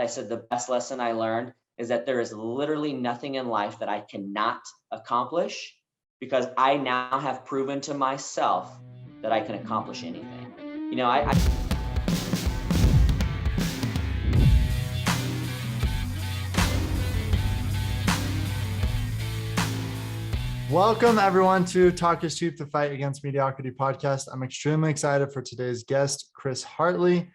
I said, the best lesson I learned is that there is literally nothing in life that I cannot accomplish, because I now have proven to myself that I can accomplish anything. You know, I Welcome everyone to Talk is Cheap, the Fight Against Mediocrity podcast. I'm extremely excited for today's guest, Chris Hartley.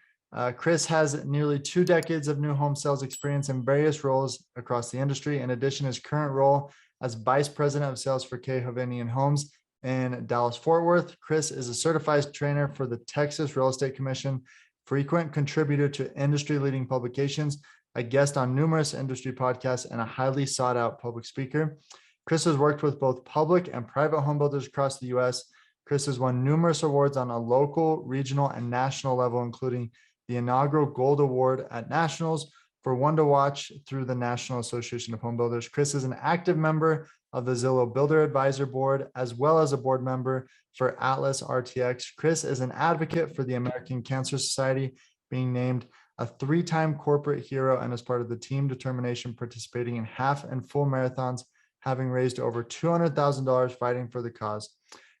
Chris has nearly 2 decades of new home sales experience in various roles across the industry. In addition, his current role as Vice President of Sales for Hovnanian Homes in Dallas-Fort Worth. Chris is a certified trainer for the Texas Real Estate Commission, frequent contributor to industry-leading publications, a guest on numerous industry podcasts, and a highly sought-out public speaker. Chris has worked with both public and private home builders across the U.S. Chris has won numerous awards on a local, regional, and national level, including the inaugural Gold Award at Nationals for One to Watch through the National Association of Homebuilders. Chris is an active member of the Zillow Builder Advisor Board, as well as a board member for AtlasRTX. Chris is an advocate for the American Cancer Society, being named a 3-time corporate hero, and is part of the team determination participating in half and full marathons, having raised over $200,000 fighting for the cause.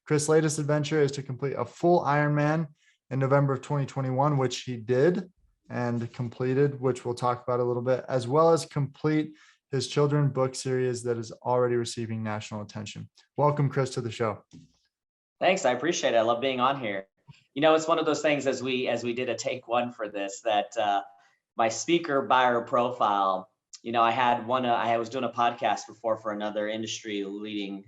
Chris' latest adventure is to complete a full Ironman in November of 2021, which he did and completed, which we'll talk about a little bit, as well as complete his children book series that is already receiving national attention. Welcome, Chris, to the show. Thanks, I appreciate it. I love being on here. You know, it's one of those things, as we did a take one for this, that my speaker bio profile, you know, I was doing a podcast before for another industry leading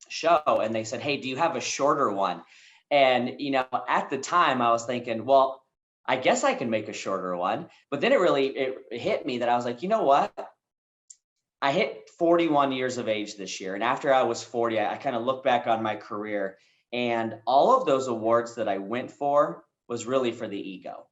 show, and they said, hey, do you have a shorter one? And, you know, at the time I was thinking, well, I guess I can make a shorter one. But then it hit me that I was like, you know what? I hit 41 years of age this year. And after I was 40, I kind of look back on my career, and all of those awards that I went for was really for the ego.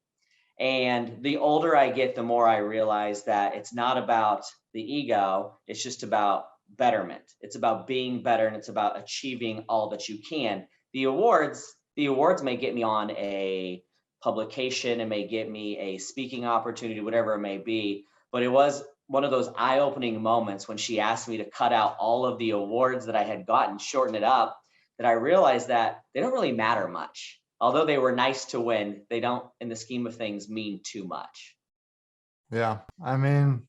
And the older I get, the more I realize that it's not about the ego. It's just about betterment. It's about being better, and it's about achieving all that you can. The awards may get me on a publication, it may get me a speaking opportunity, whatever it may be. But it was one of those eye-opening moments when she asked me to cut out all of the awards that I had gotten, shorten it up, that I realized that they don't really matter much. Although they were nice to win, they don't, in the scheme of things, mean too much. Yeah, I mean,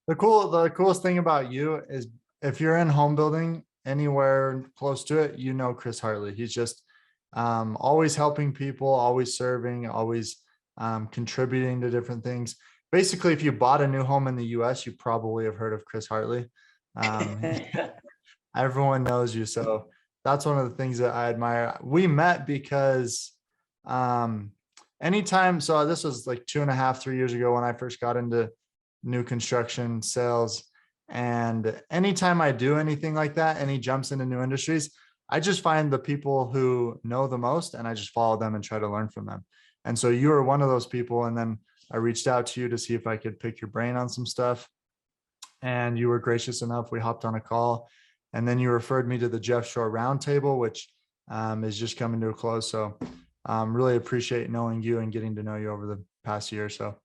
the coolest thing about you is if you're in home building anywhere close to it, you know Chris Hartley. He's just always helping people, always serving, always contributing to different things. Basically, if you bought a new home in the U.S., you probably have heard of Chris Hartley. Everyone knows you, so that's one of the things that I admire. We met because anytime, so this was like 2.5, 3 years ago when I first got into new construction sales. And anytime I do anything like that, and he jumps into new industries, I just find the people who know the most and I just follow them and try to learn from them. And so you were one of those people. And then I reached out to you to see if I could pick your brain on some stuff. And you were gracious enough. We hopped on a call. And then you referred me to the Jeff Shore Roundtable, which is just coming to a close. So really appreciate knowing you and getting to know you over the past year or so.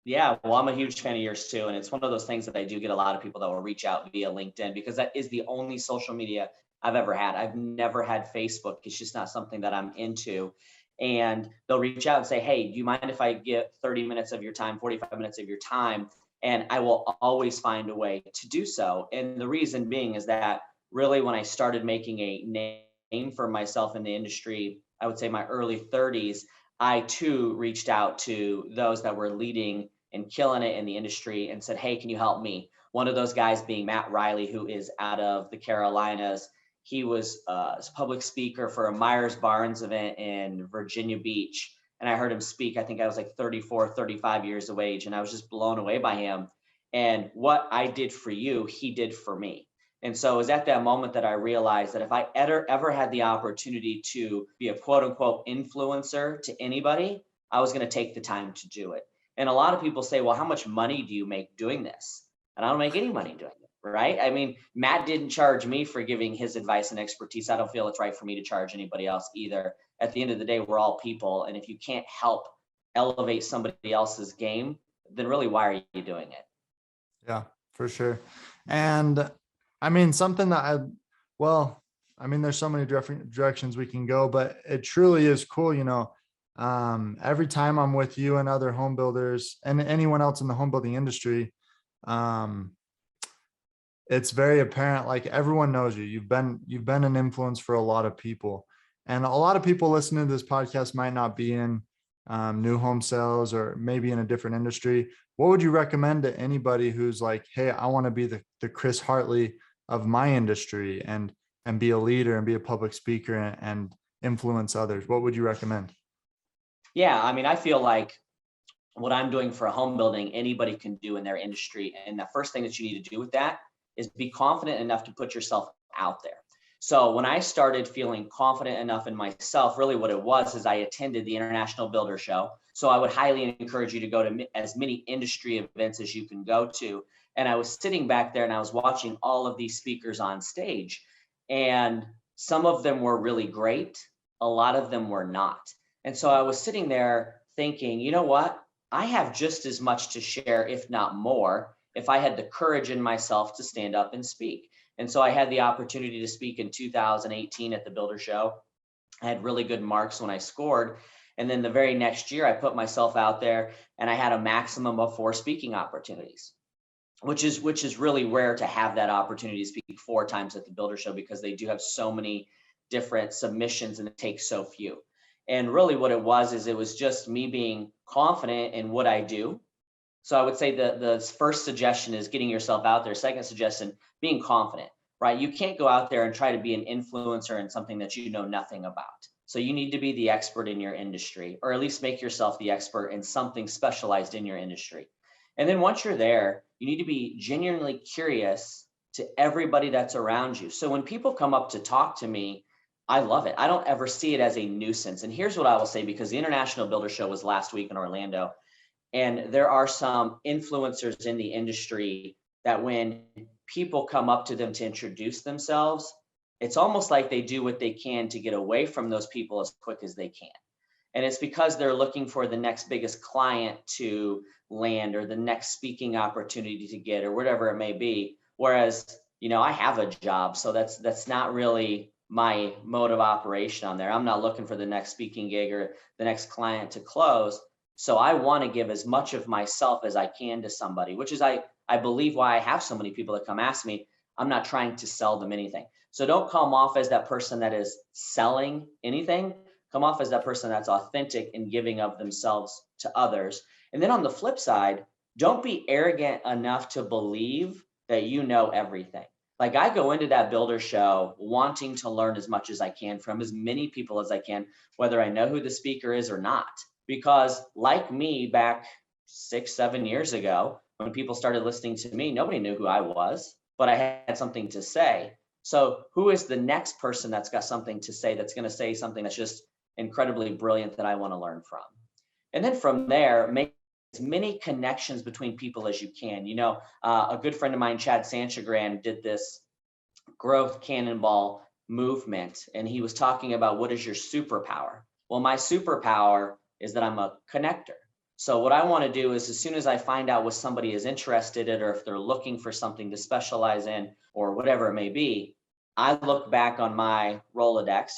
Yeah, well, I'm a huge fan of yours too. And it's one of those things that I do get a lot of people that will reach out via LinkedIn, because that is the only social media I've ever had. I've never had Facebook. It's just not something that I'm into. And they'll reach out and say, hey, do you mind if I get 30 minutes of your time, 45 minutes of your time? And I will always find a way to do so. And the reason being is that really when I started making a name for myself in the industry, I would say my early 30s, I too reached out to those that were leading and killing it in the industry and said, hey, can you help me? One of those guys being Matt Riley, who is out of the Carolinas. He was a public speaker for a Myers-Barnes event in Virginia Beach. And I heard him speak. I think I was like 34, 35 years of age. And I was just blown away by him. And what I did for you, he did for me. And so it was at that moment that I realized that if I ever had the opportunity to be a quote unquote influencer to anybody, I was going to take the time to do it. And a lot of people say, well, how much money do you make doing this? And I don't make any money doing it, right? I mean, Matt didn't charge me for giving his advice and expertise. I don't feel it's right for me to charge anybody else either. At the end of the day, we're all people. And if you can't help elevate somebody else's game, then really, why are you doing it? Yeah, for sure. And I mean, something that there's so many different directions we can go, but it truly is cool. Every time I'm with you and other home builders and anyone else in the home building industry, um, it's very apparent, like everyone knows you. You've been an influence for a lot of people. And a lot of people listening to this podcast might not be in new home sales or maybe in a different industry. What would you recommend to anybody who's like, hey, I want to be the Chris Hartley of my industry and be a leader and be a public speaker and influence others? What would you recommend? Yeah, I mean, I feel like what I'm doing for a home building, anybody can do in their industry. And the first thing that you need to do with that is be confident enough to put yourself out there. So when I started feeling confident enough in myself, really what it was is I attended the International Builder Show. So I would highly encourage you to go to as many industry events as you can go to. And I was sitting back there and I was watching all of these speakers on stage. And some of them were really great. A lot of them were not. And so I was sitting there thinking, you know what? I have just as much to share, if not more, if I had the courage in myself to stand up and speak. And so I had the opportunity to speak in 2018 at the Builder Show. I had really good marks when I scored. And then the very next year, I put myself out there and I had a maximum of 4 speaking opportunities, which is really rare to have that opportunity to speak 4 times at the Builder Show because they do have so many different submissions and it takes so few. And really what it was just me being confident in what I do. So I would say the first suggestion is getting yourself out there. Second suggestion, being confident, right? You can't go out there and try to be an influencer in something that you know nothing about. So you need to be the expert in your industry, or at least make yourself the expert in something specialized in your industry. And then once you're there, you need to be genuinely curious to everybody that's around you. So when people come up to talk to me, I love it. I don't ever see it as a nuisance. And here's what I will say, because the International Builder Show was last week in Orlando. And there are some influencers in the industry that when people come up to them to introduce themselves, it's almost like they do what they can to get away from those people as quick as they can. And it's because they're looking for the next biggest client to land or the next speaking opportunity to get or whatever it may be. Whereas, I have a job, so that's not really my mode of operation on there. I'm not looking for the next speaking gig or the next client to close. So I want to give as much of myself as I can to somebody, which is I believe why I have so many people that come ask me. I'm not trying to sell them anything. So don't come off as that person that is selling anything. Come off as that person that's authentic and giving of themselves to others. And then on the flip side, don't be arrogant enough to believe that you know everything. Like I go into that Builder Show wanting to learn as much as I can from as many people as I can, whether I know who the speaker is or not. Because like me back 6-7 years ago, when people started listening to me, nobody knew who I was, but I had something to say. So who is the next person that's got something to say, that's going to say something that's just incredibly brilliant that I want to learn from? And then from there, make as many connections between people as you can. A good friend of mine, Chad Sanchagran, did this growth cannonball movement, and he was talking about what is your superpower? Well, my superpower is that I'm a connector. So what I want to do is as soon as I find out what somebody is interested in, or if they're looking for something to specialize in or whatever it may be, I look back on my Rolodex,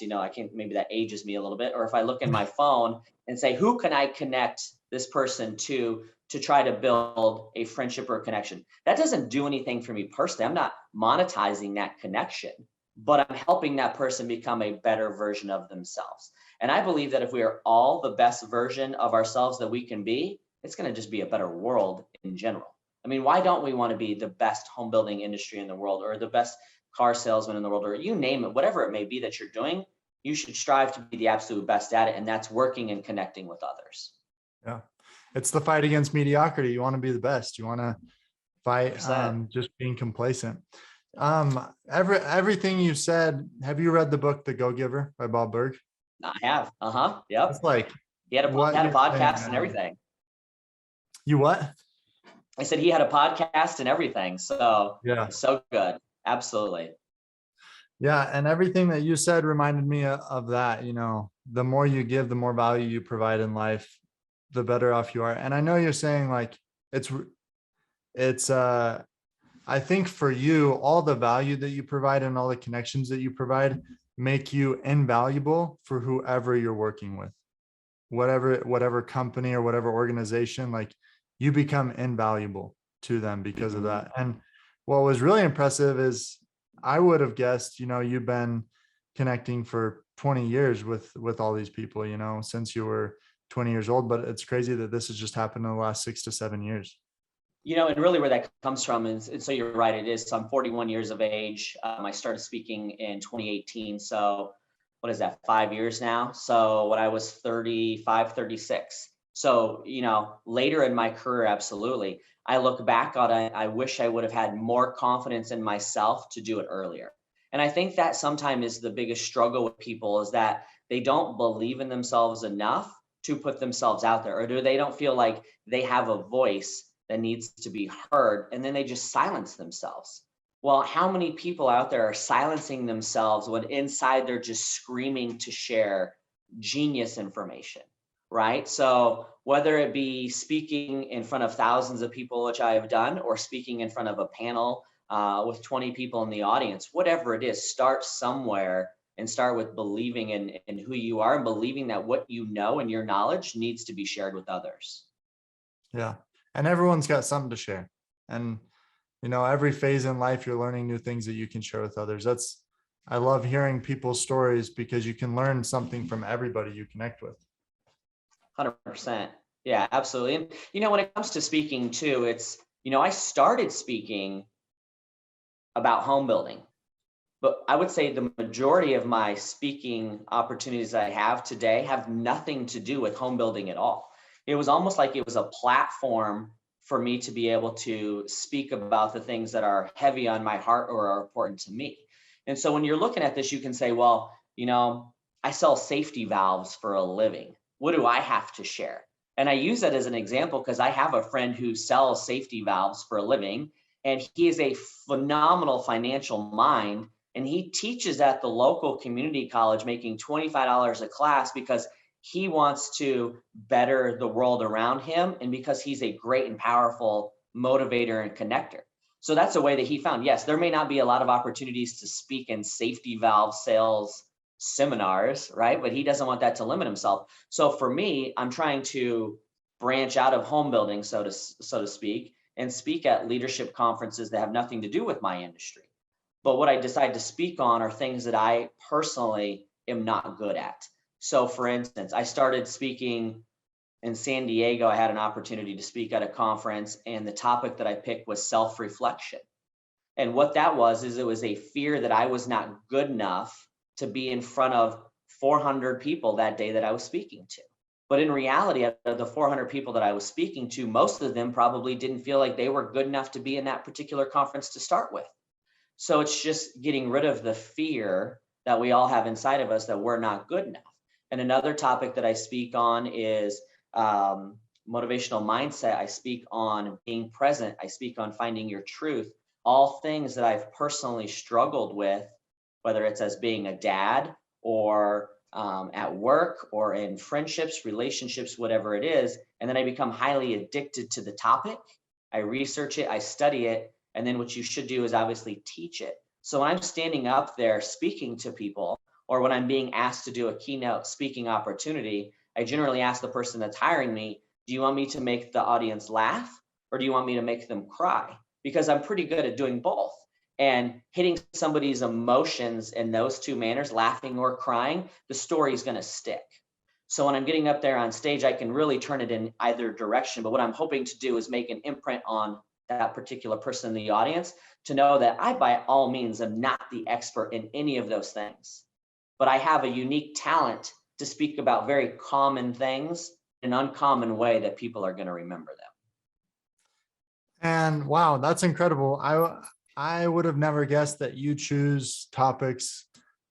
maybe that ages me a little bit, or if I look in my phone and say, who can I connect this person to try to build a friendship or a connection? That doesn't do anything for me personally. I'm not monetizing that connection, but I'm helping that person become a better version of themselves. And I believe that if we are all the best version of ourselves that we can be, it's going to just be a better world in general. I mean, why don't we want to be the best home building industry in the world, or the best car salesman in the world, or you name it, whatever it may be that you're doing, you should strive to be the absolute best at it. And that's working and connecting with others. Yeah. It's the fight against mediocrity. You want to be the best. You want to fight just being complacent. Everything you said, have you read the book, The Go-Giver by Bob Burg? I have. Yep. It's like, he had a podcast and everything. You what? I said he had a podcast and everything. So yeah, so good. Absolutely. Yeah. And everything that you said reminded me of that. The more you give, the more value you provide in life, the better off you are. And I know you're saying like, it's, it's, I think for you, all the value that you provide and all the connections that you provide make you invaluable for whoever you're working with, whatever company or whatever organization, like you become invaluable to them because of that. And what was really impressive is I would have guessed, you've been connecting for 20 years with all these people, since you were 20 years old, but it's crazy that this has just happened in the last 6 to 7 years. And really where that comes from is, and so you're right, it is. So I'm 41 years of age. I started speaking in 2018. So what is that, 5 years now? So when I was 35, 36. So, later in my career, absolutely. I look back on it, I wish I would have had more confidence in myself to do it earlier. And I think that sometimes is the biggest struggle with people is that they don't believe in themselves enough to put themselves out there, or they don't feel like they have a voice that needs to be heard, and then they just silence themselves. Well, how many people out there are silencing themselves when inside they're just screaming to share genius information, right? So whether it be speaking in front of thousands of people, which I have done, or speaking in front of a panel with 20 people in the audience, whatever it is, start somewhere and start with believing in who you are and believing that what you know and your knowledge needs to be shared with others. Yeah. And everyone's got something to share. And, every phase in life, you're learning new things that you can share with others. I love hearing people's stories because you can learn something from everybody you connect with. 100%. Yeah, absolutely. And, when it comes to speaking too, it's, I started speaking about home building, but I would say the majority of my speaking opportunities that I have today have nothing to do with home building at all. It was almost like it was a platform for me to be able to speak about the things that are heavy on my heart or are important to me. And so when you're looking at this, you can say, well, I sell safety valves for a living. What do I have to share? And I use that as an example because I have a friend who sells safety valves for a living, and he is a phenomenal financial mind. And he teaches at the local community college, making $25 a class because he wants to better the world around him, and because he's a great and powerful motivator and connector. So that's a way that he found. Yes, there may not be a lot of opportunities to speak in safety valve sales seminars, right? But he doesn't want that to limit himself. So for me, I'm trying to branch out of home building, so to speak, and speak at leadership conferences that have nothing to do with my industry. But what I decide to speak on are things that I personally am not good at. So for instance, I started speaking in San Diego. I had an opportunity to speak at a conference, and the topic that I picked was self-reflection. And what that was is it was a fear that I was not good enough to be in front of 400 people that day that I was speaking to. But in reality, out of the 400 people that I was speaking to, most of them probably didn't feel like they were good enough to be in that particular conference to start with. So it's just getting rid of the fear that we all have inside of us that we're not good enough. And another topic that I speak on is motivational mindset. I speak on being present. I speak on finding your truth, all things that I've personally struggled with, whether it's as being a dad or at work or in friendships, relationships, whatever it is. And then I become highly addicted to the topic. I research it, I study it. And then what you should do is obviously teach it. So when I'm standing up there speaking to people, or when I'm being asked to do a keynote speaking opportunity, I generally ask the person that's hiring me, do you want me to make the audience laugh, or do you want me to make them cry? Because I'm pretty good at doing both. And hitting somebody's emotions in those two manners, laughing or crying, the story is going to stick. So when I'm getting up there on stage, I can really turn it in either direction. But what I'm hoping to do is make an imprint on that particular person in the audience to know that I, by all means, am not the expert in any of those things. But I have a unique talent to speak about very common things in an uncommon way that people are going to remember them. And wow, that's incredible. I would have never guessed that you choose topics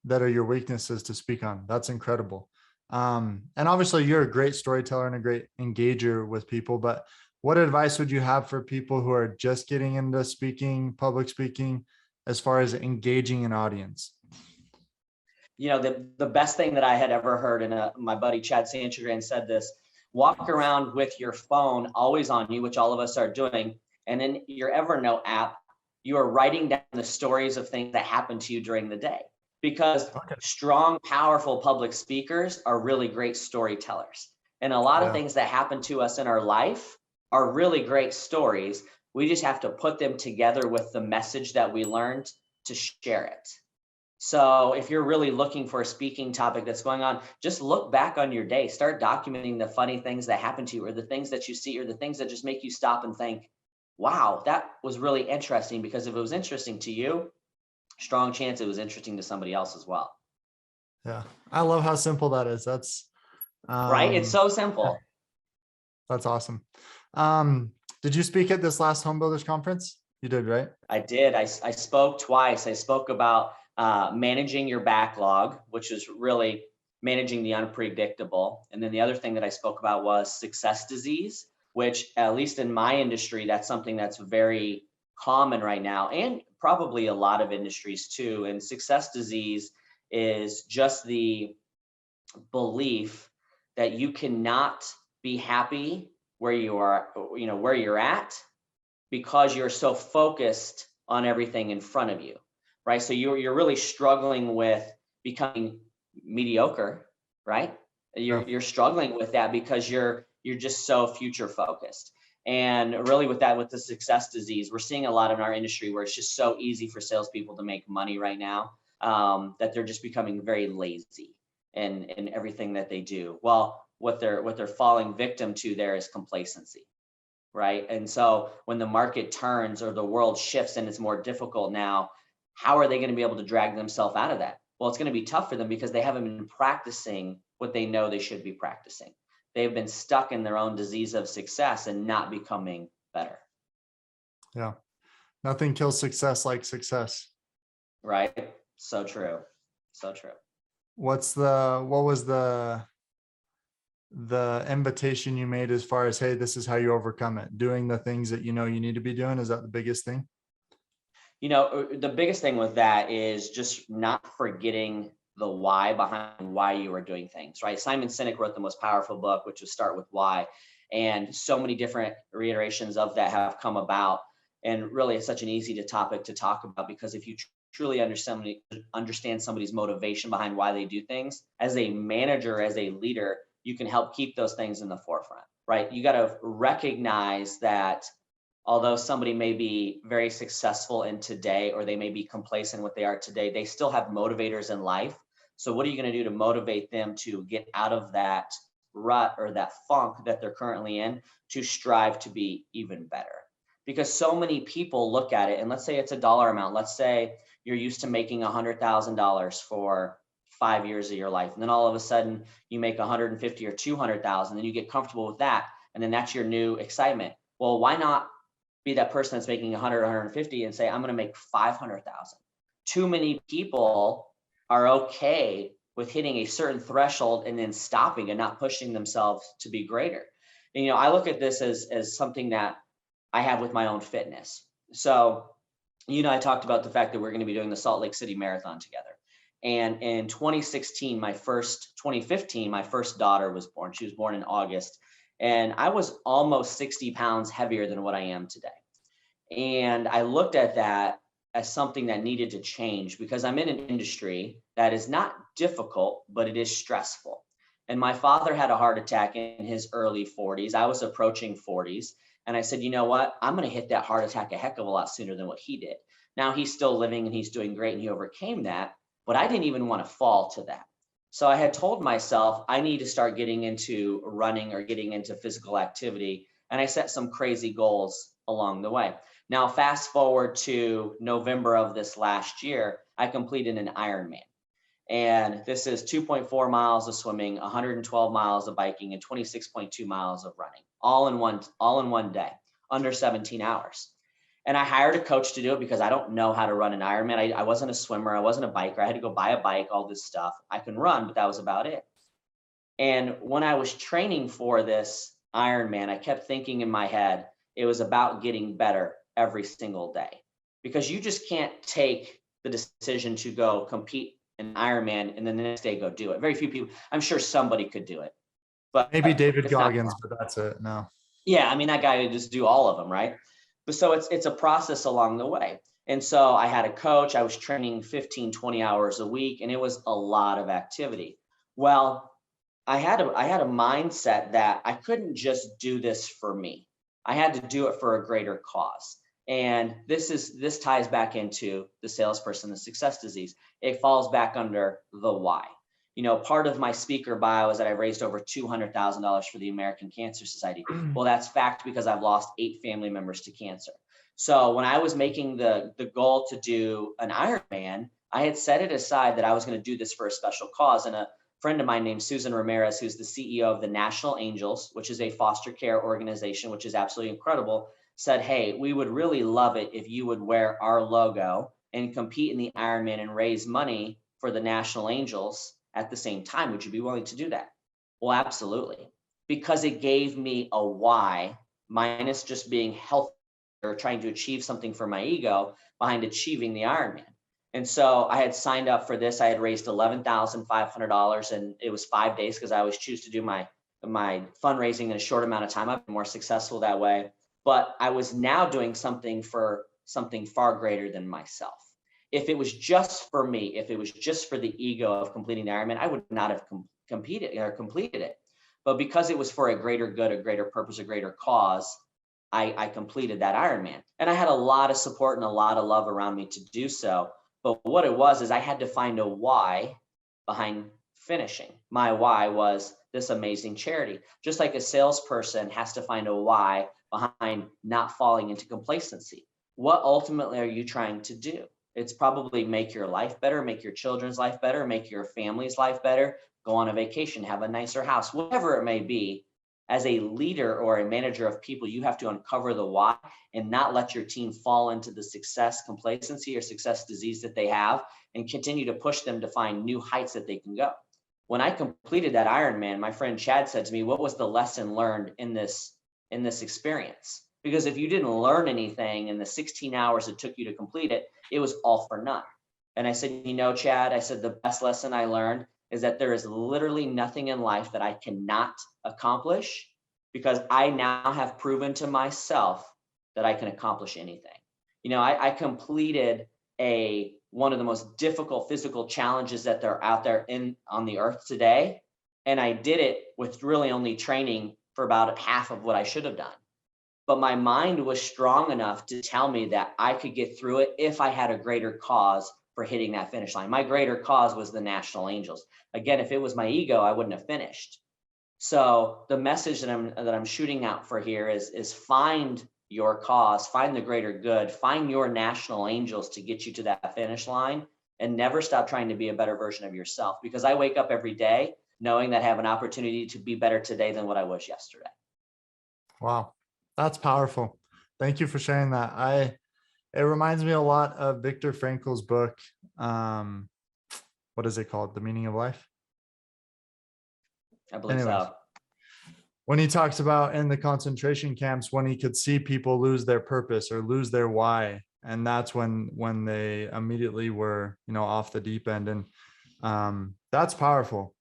that are your weaknesses to speak on. That's incredible. And obviously you're a great storyteller and a great engager with people, but what advice would you have for people who are just getting into speaking, public speaking, as far as engaging an audience? The best thing that I had ever heard, and my buddy Chad Sanchagran said this, walk around with your phone always on you, which all of us are doing. And in your Evernote app, you are writing down the stories of things that happen to you during the day, because strong, powerful public speakers are really great storytellers. And a lot of things that happen to us in our life are really great stories. We just have to put them together with the message that we learned to share it. So if you're really looking for a speaking topic that's going on, just look back on your day, start documenting the funny things that happen to you, or the things that you see, or the things that just make you stop and think, wow, that was really interesting. Because if it was interesting to you, strong chance it was interesting to somebody else as well. Yeah. I love how simple that is. That's right. It's so simple. That's awesome. Did you speak at this last home builders conference? You did, right? I did. I spoke twice. I spoke about managing your backlog, which is really managing the unpredictable. And then the other thing that I spoke about was success disease, which at least in my industry, that's something that's very common right now, and probably a lot of industries too. And success disease is just the belief that you cannot be happy where you are, where you're at, because you're so focused on everything in front of you, right? So you're really struggling with becoming mediocre, right? You're struggling with that because you're just so future focused. And really with the success disease, we're seeing a lot in our industry where it's just so easy for salespeople to make money right now, that they're just becoming very lazy in everything that they do. Well, what they're falling victim to there is complacency, right? And so when the market turns or the world shifts and it's more difficult now, how are they going to be able to drag themselves out of that? Well, it's going to be tough for them because they haven't been practicing what they know they should be practicing. They've been stuck in their own disease of success and not becoming better. Yeah. Nothing kills success like success. Right? So true. So true. What was the invitation you made as far as, hey, this is how you overcome it? Doing the things that you know you need to be doing. Is that the biggest thing? The biggest thing with that is just not forgetting the why behind why you are doing things, right? Simon Sinek wrote the most powerful book, which was Start With Why. And so many different reiterations of that have come about. And really, it's such an easy topic to talk about, because if you truly understand somebody's motivation behind why they do things, as a manager, as a leader, you can help keep those things in the forefront, right? You got to recognize that although somebody may be very successful in today, or they may be complacent in what they are today, they still have motivators in life. So what are you going to do to motivate them to get out of that rut or that funk that they're currently in, to strive to be even better? Because so many people look at it, and let's say it's a dollar amount. Let's say you're used to making $100,000 for 5 years of your life. And then all of a sudden you make 150 or 200,000, and you get comfortable with that. And then that's your new excitement. Well, why not be that person that's making 100, 150 and say, I'm going to make 500,000. Too many people are okay with hitting a certain threshold and then stopping and not pushing themselves to be greater. And, I look at this as something that I have with my own fitness. So, I talked about the fact that we're going to be doing the Salt Lake City Marathon together. And in 2015, my first daughter was born. She was born in August. And I was almost 60 pounds heavier than what I am today. And I looked at that as something that needed to change, because I'm in an industry that is not difficult, but it is stressful. And my father had a heart attack in his early 40s. I was approaching 40s. And I said, you know what? I'm going to hit that heart attack a heck of a lot sooner than what he did. Now he's still living and he's doing great and he overcame that, but I didn't even want to fall to that. So I had told myself I need to start getting into running or getting into physical activity. And I set some crazy goals along the way. Now, fast forward to November of this last year, I completed an Ironman. And this is 2.4 miles of swimming, 112 miles of biking, and 26.2 miles of running, all in one day, under 17 hours. And I hired a coach to do it because I don't know how to run an Ironman. I wasn't a swimmer. I wasn't a biker. I had to go buy a bike, all this stuff. I can run, but that was about it. And when I was training for this Ironman, I kept thinking in my head, it was about getting better every single day, because you just can't take the decision to go compete in Ironman and then the next day go do it. Very few people, I'm sure somebody could do it, but Maybe David it's not. Goggins, but that's it. No. Yeah, I mean, that guy would just do all of them, right? But so it's a process along the way. And so I had a coach, I was training 15, 20 hours a week, and it was a lot of activity. Well, I had a mindset that I couldn't just do this for me. I had to do it for a greater cause. And this ties back into the salesperson, the success disease. It falls back under the why. Part of my speaker bio is that I raised over $200,000 for the American Cancer Society. Well, that's fact because I've lost 8 family members to cancer. So when I was making the goal to do an Ironman, I had set it aside that I was going to do this for a special cause. And a friend of mine named Susan Ramirez, who's the CEO of the National Angels, which is a foster care organization, which is absolutely incredible, said, hey, we would really love it if you would wear our logo and compete in the Ironman and raise money for the National Angels at the same time. Would you be willing to do that? Well, absolutely. Because it gave me a why, minus just being healthy or trying to achieve something for my ego, behind achieving the Ironman. And so I had signed up for this. I had raised $11,500, and it was 5 days because I always choose to do my fundraising in a short amount of time. I've been more successful that way. But I was now doing something for something far greater than myself. If it was just for me, if it was just for the ego of completing the Ironman, I would not have competed or completed it. But because it was for a greater good, a greater purpose, a greater cause, I completed that Ironman. And I had a lot of support and a lot of love around me to do so. But what it was is I had to find a why behind finishing. My why was this amazing charity. Just like a salesperson has to find a why behind not falling into complacency. What ultimately are you trying to do? It's probably make your life better, make your children's life better, make your family's life better, go on a vacation, have a nicer house, whatever it may be. As a leader or a manager of people, you have to uncover the why and not let your team fall into the success complacency or success disease that they have, and continue to push them to find new heights that they can go. When I completed that Ironman, my friend Chad said to me, what was the lesson learned in this experience? Because if you didn't learn anything in the 16 hours it took you to complete it, it was all for naught. And I said, Chad, I said, the best lesson I learned is that there is literally nothing in life that I cannot accomplish, because I now have proven to myself that I can accomplish anything. I completed one of the most difficult physical challenges that are out there on the earth today. And I did it with really only training for about half of what I should have done. But my mind was strong enough to tell me that I could get through it if I had a greater cause for hitting that finish line. My greater cause was the National Angels. Again, if it was my ego, I wouldn't have finished. So the message that I'm shooting out for here is find your cause, find the greater good, find your National Angels to get you to that finish line, and never stop trying to be a better version of yourself. Because I wake up every day knowing that I have an opportunity to be better today than what I was yesterday. Wow, that's powerful. Thank you for sharing that. It reminds me a lot of Viktor Frankl's book. What is it called? The Meaning of Life? I believe so. When he talks about in the concentration camps, when he could see people lose their purpose or lose their why. And that's when they immediately were, off the deep end. And that's powerful.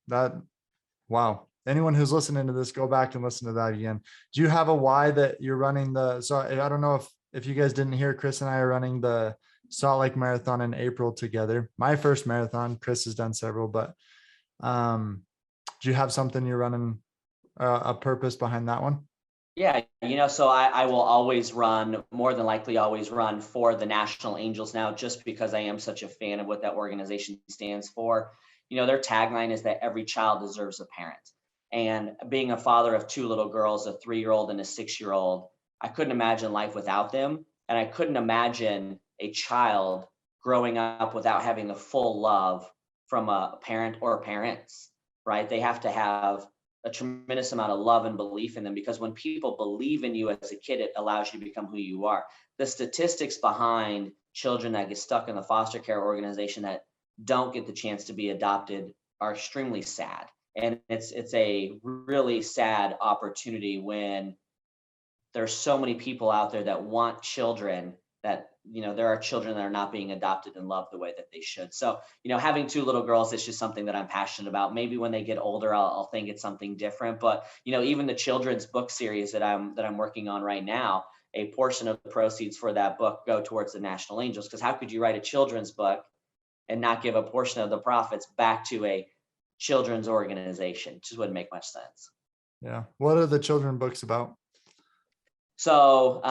Wow. Anyone who's listening to this, go back and listen to that again. Do you have a why that you're running so I don't know if you guys didn't hear, Chris and I are running the Salt Lake Marathon in April together. My first marathon. Chris has done several, but do you have something you're running, a purpose behind that one? Yeah, so I will always run, more than likely always run for the National Angels now, just because I am such a fan of what that organization stands for. Their tagline is that every child deserves a parent. And being a father of 2 little girls, a 3-year-old and a 6-year-old, I couldn't imagine life without them. And I couldn't imagine a child growing up without having the full love from a parent or parents, right? They have to have a tremendous amount of love and belief in them, because when people believe in you as a kid, it allows you to become who you are. The statistics behind children that get stuck in the foster care organization that don't get the chance to be adopted are extremely sad. And it's a really sad opportunity when there's so many people out there that want children that, there are children that are not being adopted and loved the way that they should. So, having two little girls is just something that I'm passionate about. Maybe when they get older, I'll think it's something different. But, even the children's book series that I'm working on right now, a portion of the proceeds for that book go towards the National Angels. Because how could you write a children's book and not give a portion of the profits back to a children's organization? It just wouldn't make much sense. Yeah. What are the children books about? So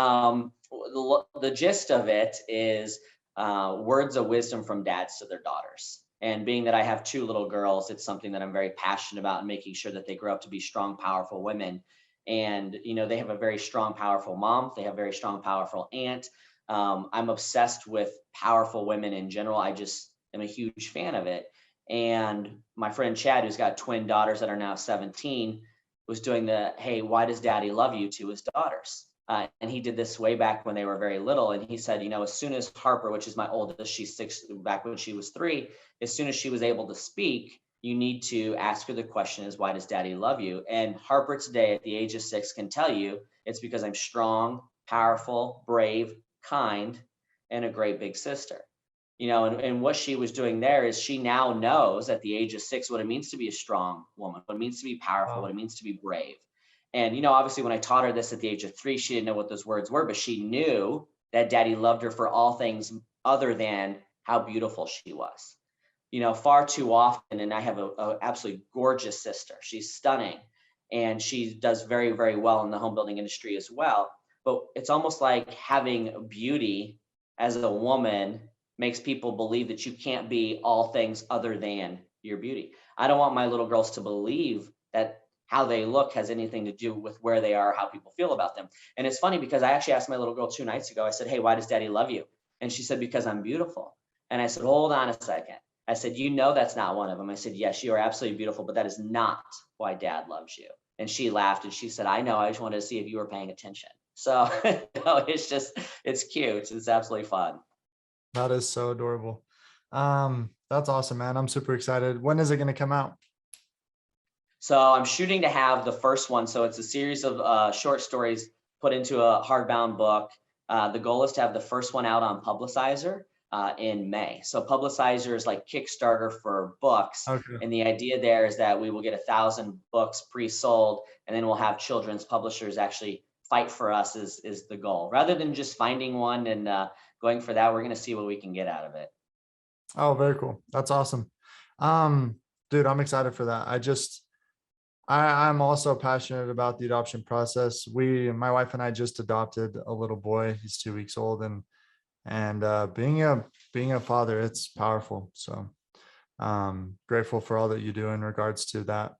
the gist of it is words of wisdom from dads to their daughters. And being that I have two little girls, it's something that I'm very passionate about, and making sure that they grow up to be strong, powerful women. And, they have a very strong, powerful mom. They have a very strong, powerful aunt. I'm obsessed with powerful women in general. I just am a huge fan of it. And my friend Chad, who's got twin daughters that are now 17, was doing hey, why does daddy love you to his daughters? And he did this way back when they were very little. And he said, as soon as Harper, which is my oldest, she's 6, back when she was 3, as soon as she was able to speak, you need to ask her the question is, why does daddy love you? And Harper today at the age of 6 can tell you it's because I'm strong, powerful, brave, kind, and a great big sister. And what she was doing there is she now knows at the age of 6 what it means to be a strong woman, what it means to be powerful, what it means to be brave. And, obviously when I taught her this at the age of 3, she didn't know what those words were, but she knew that daddy loved her for all things other than how beautiful she was. Far too often, and I have a absolutely gorgeous sister. She's stunning, and she does very, very well in the home building industry as well. But it's almost like having beauty as a woman makes people believe that you can't be all things other than your beauty. I don't want my little girls to believe that how they look has anything to do with where they are, how people feel about them. And it's funny because I actually asked my little girl 2 nights ago, I said, hey, why does daddy love you? And she said, because I'm beautiful. And I said, hold on a second. I said, that's not one of them. I said, yes, you are absolutely beautiful, but that is not why dad loves you. And she laughed and she said, I know, I just wanted to see if you were paying attention. So it's cute. It's absolutely fun. That is so adorable. That's awesome, man. I'm super excited. When is it going to come out? So I'm shooting to have the first one. So it's a series of short stories put into a hardbound book. The goal is to have the first one out on Publicizer in May. So Publicizer is like Kickstarter for books. Okay. And the idea there is that we will get 1,000 books pre-sold, and then we'll have children's publishers actually fight for us is the goal. Rather than just finding one and going for that, we're going to see what we can get out of it. Oh, very cool. That's awesome. Dude, I'm excited for that. I'm also passionate about the adoption process. My wife and I just adopted a little boy. He's 2 weeks old, and being a father, it's powerful. So grateful for all that you do in regards to that.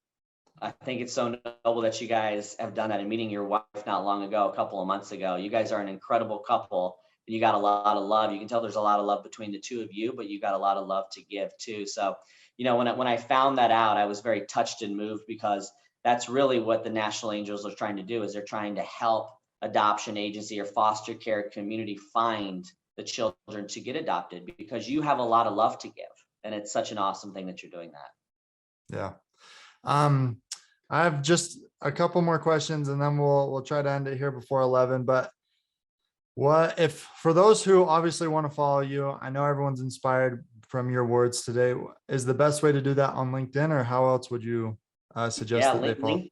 I think it's so noble that you guys have done that, and meeting your wife not long ago, a couple of months ago. You guys are an incredible couple. You got a lot of love. You can tell there's a lot of love between the two of you, but you got a lot of love to give too. So, when I found that out, I was very touched and moved, because that's really what the National Angels are trying to do, is they're trying to help adoption agency or foster care community find the children to get adopted, because you have a lot of love to give. And it's such an awesome thing that you're doing that. Yeah. I have just a couple more questions, and then we'll try to end it here before 11. But what if, for those who obviously want to follow you, I know everyone's inspired from your words today, is the best way to do that on LinkedIn, or how else would you suggest that they follow?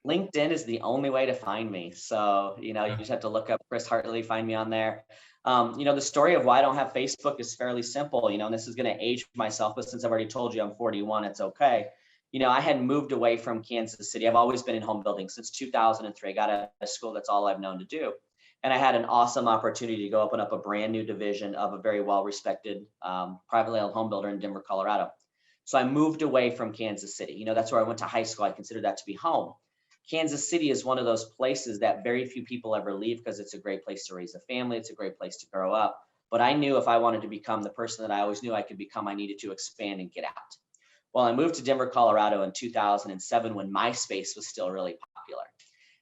LinkedIn is the only way to find me. So, you just have to look up Chris Hartley, find me on there. The story of why I don't have Facebook is fairly simple, and this is going to age myself, but since I've already told you I'm 41, it's okay. I had moved away from Kansas City. I've always been in home building since 2003. I got out of school. That's all I've known to do. And I had an awesome opportunity to go open up a brand new division of a very well-respected privately owned home builder in Denver, Colorado. So I moved away from Kansas City. That's where I went to high school. I consider that to be home. Kansas City is one of those places that very few people ever leave, because it's a great place to raise a family. It's a great place to grow up. But I knew if I wanted to become the person that I always knew I could become, I needed to expand and get out. Well, I moved to Denver, Colorado in 2007, when MySpace was still really popular.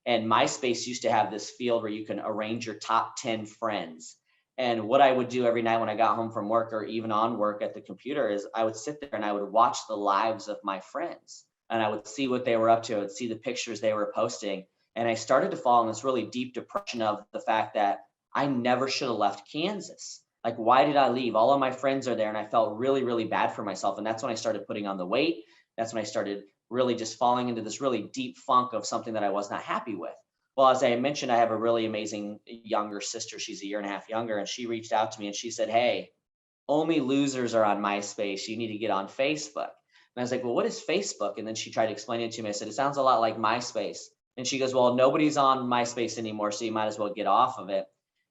And MySpace used to have this field where you can arrange your top 10 friends. And what I would do every night when I got home from work, or even on work at the computer, is I would sit there and I would watch the lives of my friends. And I would see what they were up to. I would see the pictures they were posting. And I started to fall in this really deep depression of the fact that I never should have left Kansas. Like, why did I leave? All of my friends are there. And I felt really, really bad for myself. And that's when I started putting on the weight. That's when I started really just falling into this really deep funk of something that I was not happy with. Well, as I mentioned, I have a really amazing younger sister. She's a year and a half younger. And she reached out to me and she said, hey, only losers are on MySpace. You need to get on Facebook. And I was like, well, what is Facebook? And then she tried to explain it to me. I said, it sounds a lot like MySpace. And she goes, well, nobody's on MySpace anymore, so you might as well get off of it.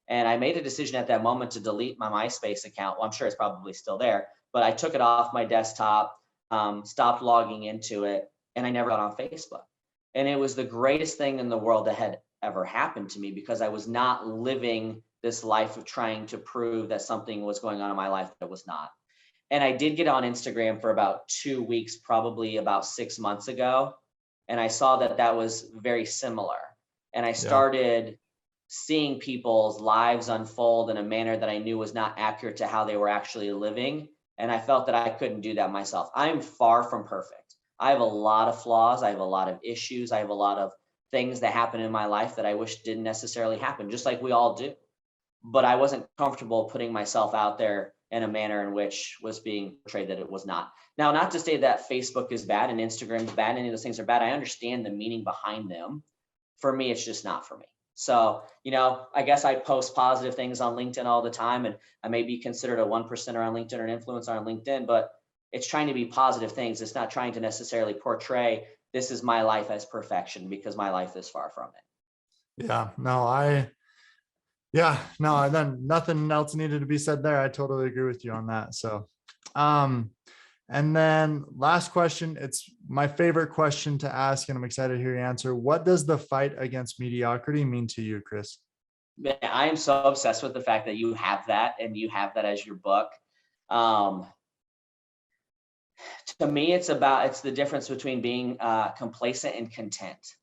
And I made a decision at that moment to delete my MySpace account. Well, I'm sure it's probably still there, but I took it off my desktop, stopped logging into it, and I never got on Facebook. And it was the greatest thing in the world that had ever happened to me, because I was not living this life of trying to prove that something was going on in my life that was not. And I did get on Instagram for about 2 weeks, probably about 6 months ago. And I saw that that was very similar. And I started seeing people's lives unfold in a manner that I knew was not accurate to how they were actually living. And I felt that I couldn't do that myself. I'm far from perfect. I have a lot of flaws. I have a lot of issues. I have a lot of things that happen in my life that I wish didn't necessarily happen, just like we all do. But I wasn't comfortable putting myself out there in a manner in which was being portrayed that it was not. Now, not to say that Facebook is bad and Instagram is bad, any of those things are bad. I understand the meaning behind them. For me, it's just not for me. So, I guess I post positive things on LinkedIn all the time, and I may be considered a 1%er on LinkedIn or an influencer on LinkedIn, but it's trying to be positive things. It's not trying to necessarily portray this is my life as perfection, because my life is far from it. Then nothing else needed to be said there. I totally agree with you on that. So, and then last question, it's my favorite question to ask, and I'm excited to hear your answer. What does the fight against mediocrity mean to you, Chris? Man, I am so obsessed with the fact that you have that and you have that as your book. To me, it's the difference between being complacent and content.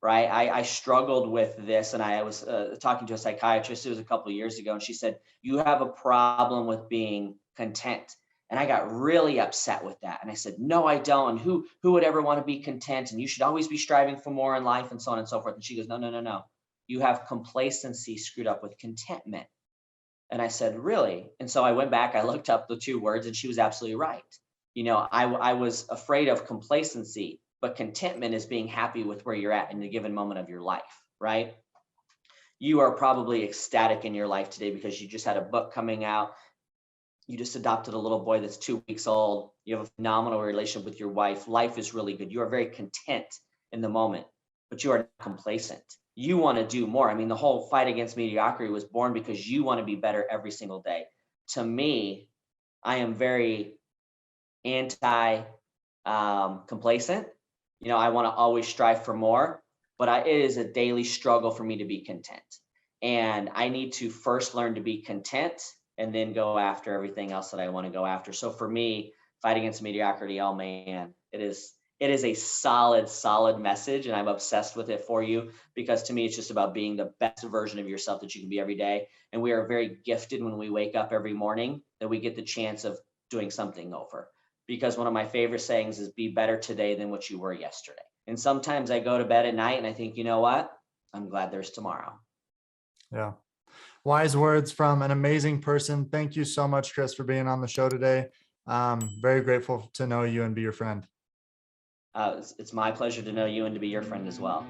Right. I struggled with this, and I was talking to a psychiatrist. It was a couple of years ago, and she said, you have a problem with being content. And I got really upset with that. And I said, no, I don't. And who would ever want to be content? And you should always be striving for more in life, and so on and so forth. And she goes, no. You have complacency screwed up with contentment. And I said, really? And so I went back, I looked up the two words, and she was absolutely right. I was afraid of complacency, but contentment is being happy with where you're at in a given moment of your life, right? You are probably ecstatic in your life today because you just had a book coming out. You just adopted a little boy that's 2 weeks old. You have a phenomenal relationship with your wife. Life is really good. You are very content in the moment, but you are not complacent. You want to do more. I mean, the whole fight against mediocrity was born because you want to be better every single day. To me, I am very anti-complacent. I want to always strive for more, but it is a daily struggle for me to be content. And I need to first learn to be content and then go after everything else that I want to go after. So for me, fight against mediocrity, oh man, it is a solid message, and I'm obsessed with it for you, because to me, it's just about being the best version of yourself that you can be every day. And we are very gifted when we wake up every morning that we get the chance of doing something over. Because one of my favorite sayings is, be better today than what you were yesterday. And sometimes I go to bed at night and I think, you know what? I'm glad there's tomorrow. Yeah. Wise words from an amazing person. Thank you so much, Chris, for being on the show today. Very grateful to know you and be your friend. It's my pleasure to know you and to be your friend as well.